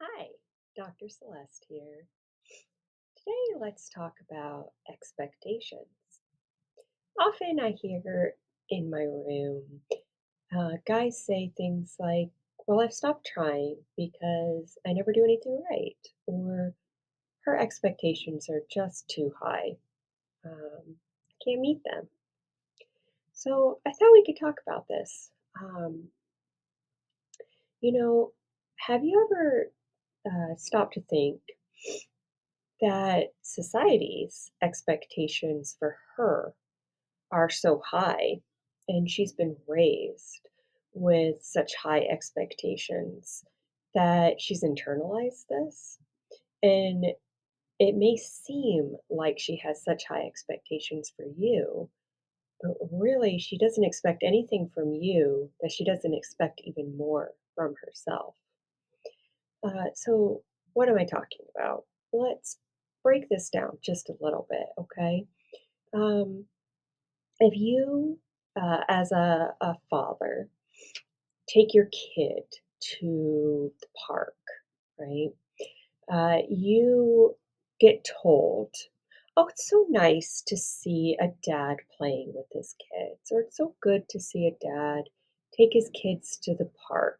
Hi, Dr. Celeste here. Today, let's talk about expectations. Often I hear in my room guys say things like, well, I've stopped trying because I never do anything right, or her expectations are just too high. I can't meet them. So I thought we could talk about this. Um, you know, have you ever stopped to think that society's expectations for her are so high, and she's been raised with such high expectations that she's internalized this. And it may seem like she has such high expectations for you, but really, she doesn't expect anything from you that she doesn't expect even more from herself. So, what am I talking about? Let's break this down just a little bit, okay? Um, if you, as a father, take your kid to the park, right? You get told, oh, it's so nice to see a dad playing with his kids, or it's so good to see a dad take his kids to the park.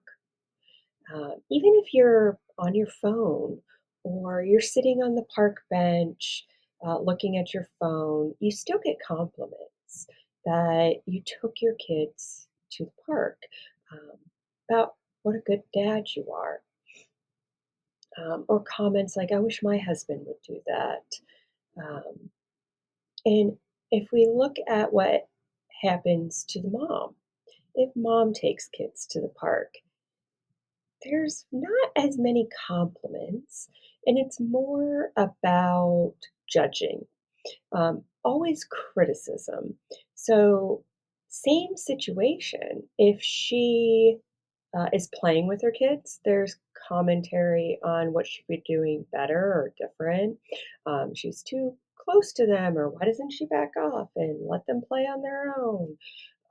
Even if you're on your phone or you're sitting on the park bench looking at your phone, you still get compliments that you took your kids to the park, um, about what a good dad you are, or comments like, I wish my husband would do that. Um, and if we look at what happens to the mom, if mom takes kids to the park, there's not as many compliments, and it's more about judging, always criticism. So, same situation. If she is playing with her kids, there's commentary on what she'd be doing better or different. She's too close to them, or why doesn't she back off and let them play on their own?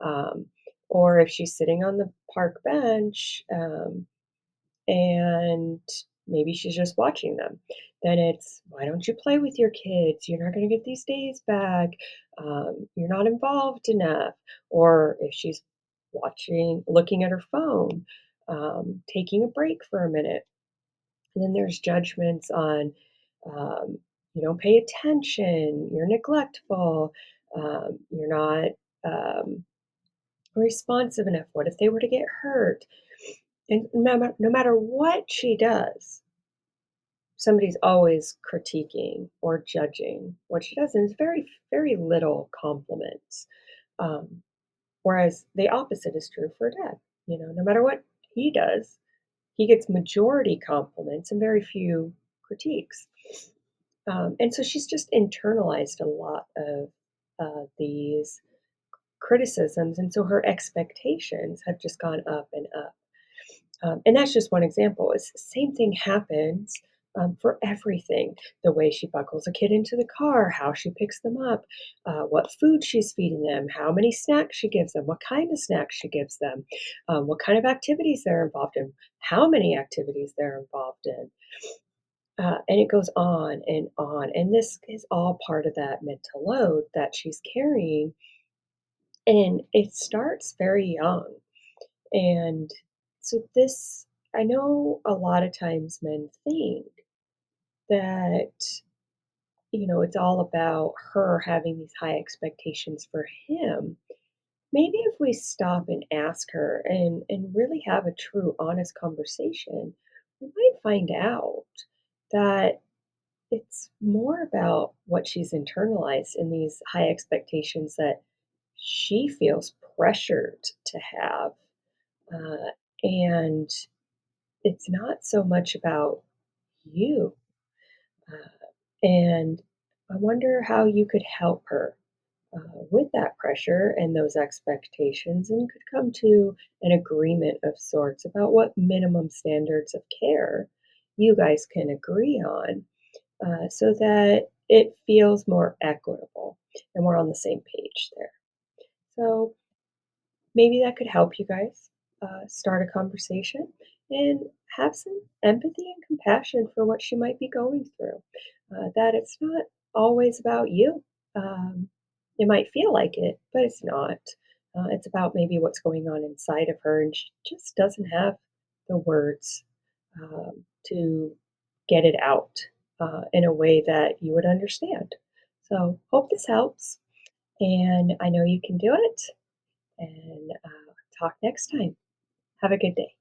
Um, or if she's sitting on the park bench, and maybe she's just watching them. Then it's, why don't you play with your kids? You're not going to get these days back. You're not involved enough. Or if she's looking at her phone, taking a break for a minute. And then there's judgments on, um, you don't pay attention, you're neglectful, you're not responsive enough. What if they were to get hurt? And no matter what she does, somebody's always critiquing or judging what she does, and it's very, very little compliments. Um, Whereas the opposite is true for dad. No matter what he does, he gets majority compliments and very few critiques. And so she's just internalized a lot of these criticisms, and so her expectations have just gone up and up. And that's just one example. It's the same thing happens for everything. The way she buckles a kid into the car, how she picks them up, what food she's feeding them, how many snacks she gives them, what kind of snacks she gives them, what kind of activities they're involved in, how many activities they're involved in. And it goes on and on. And this is all part of that mental load that she's carrying. And it starts very young. And so this, I know a lot of times men think that, it's all about her having these high expectations for him. Maybe if we stop and ask her and really have a true, honest conversation, we might find out that it's more about what she's internalized in these high expectations that she feels pressured to have. Uh, and it's not so much about you. And I wonder how you could help her with that pressure and those expectations and could come to an agreement of sorts about what minimum standards of care you guys can agree on, so that it feels more equitable and we're on the same page there. So maybe that could help you guys start a conversation. and have some empathy and compassion for what she might be going through. That it's not always about you. Um, it might feel like it, but it's not. It's about maybe what's going on inside of her, and she just doesn't have the words to get it out in a way that you would understand. So, hope this helps, and I know you can do it. And talk next time. Have a good day.